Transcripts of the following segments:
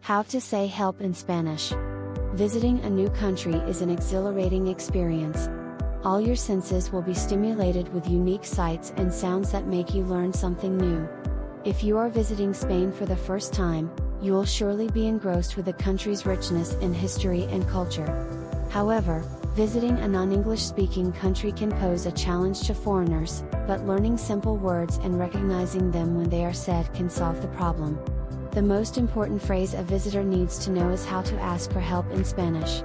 How to say help in Spanish. Visiting a new country is an exhilarating experience. All your senses will be stimulated with unique sights and sounds that make you learn something new. If you are visiting Spain for the first time, you will surely be engrossed with the country's richness in history and culture. However, visiting a non-English speaking country can pose a challenge to foreigners, but learning simple words and recognizing them when they are said can solve the problem. The most important phrase a visitor needs to know is how to ask for help in Spanish.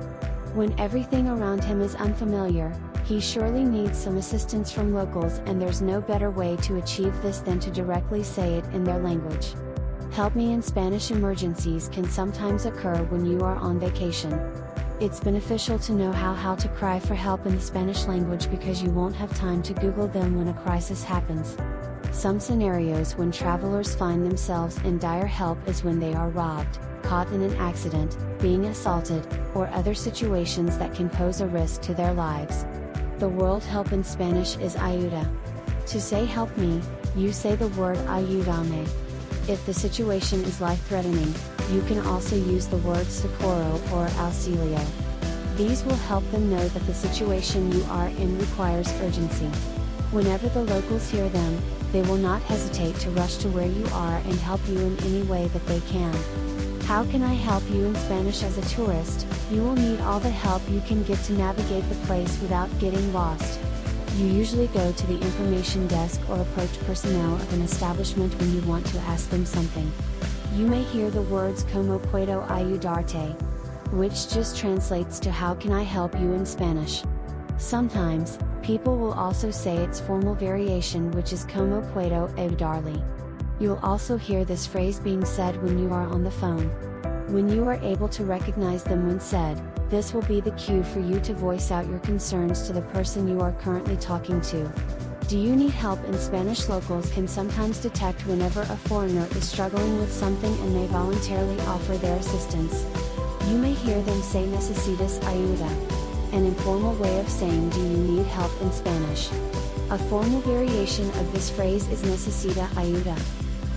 When everything around him is unfamiliar, he surely needs some assistance from locals, and there's no better way to achieve this than to directly say it in their language. Help me in Spanish emergencies can sometimes occur when you are on vacation. It's beneficial to know how to cry for help in the Spanish language because you won't have time to Google them when a crisis happens. Some scenarios when travelers find themselves in dire help is when they are robbed, caught in an accident, being assaulted, or other situations that can pose a risk to their lives. The word help in Spanish is ayuda. To say help me, you say the word ayúdame. If the situation is life-threatening, you can also use the words socorro or auxilio. These will help them know that the situation you are in requires urgency. Whenever the locals hear them, they will not hesitate to rush to where you are and help you in any way that they can. How can I help you in Spanish as a tourist? You will need all the help you can get to navigate the place without getting lost. You usually go to the information desk or approach personnel of an establishment when you want to ask them something. You may hear the words "Cómo puedo ayudarte?", which just translates to "How can I help you" in Spanish. Sometimes, people will also say its formal variation, which is "Cómo puedo ayudarle?". You'll also hear this phrase being said when you are on the phone. When you are able to recognize them when said, this will be the cue for you to voice out your concerns to the person you are currently talking to. Do you need help in Spanish? Locals can sometimes detect whenever a foreigner is struggling with something and may voluntarily offer their assistance. You may hear them say "necesitas ayuda?", an informal way of saying "do you need help" in Spanish. A formal variation of this phrase is "necesita ayuda?".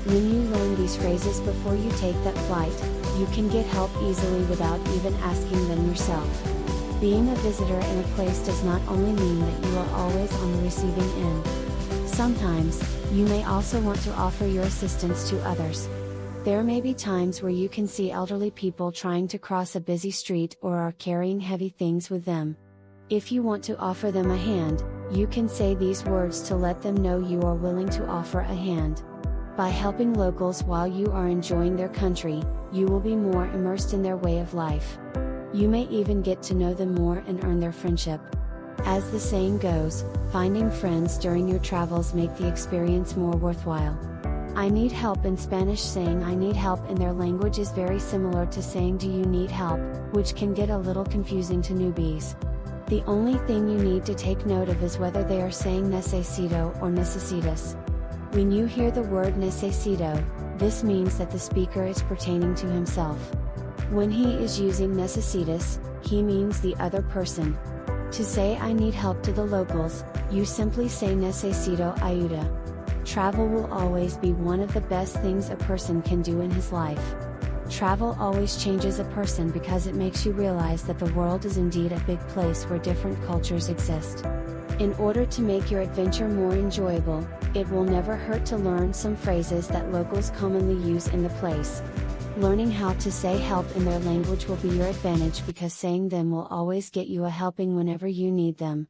When you learn these phrases before you take that flight, you can get help easily without even asking them yourself. Being a visitor in a place does not only mean that you are always on the receiving end. Sometimes, you may also want to offer your assistance to others. There may be times where you can see elderly people trying to cross a busy street or are carrying heavy things with them. If you want to offer them a hand, you can say these words to let them know you are willing to offer a hand. By helping locals while you are enjoying their country, you will be more immersed in their way of life. You may even get to know them more and earn their friendship. As the saying goes, finding friends during your travels make the experience more worthwhile. I need help in Spanish. Saying I need help in their language is very similar to saying do you need help, which can get a little confusing to newbies. The only thing you need to take note of is whether they are saying necesito or necesitas. When you hear the word necesito, this means that the speaker is pertaining to himself. When he is using necesitas, he means the other person. To say I need help to the locals, you simply say necesito ayuda. Travel will always be one of the best things a person can do in his life. Travel always changes a person because it makes you realize that the world is indeed a big place where different cultures exist. In order to make your adventure more enjoyable, it will never hurt to learn some phrases that locals commonly use in the place. Learning how to say help in their language will be your advantage because saying them will always get you a helping whenever you need them.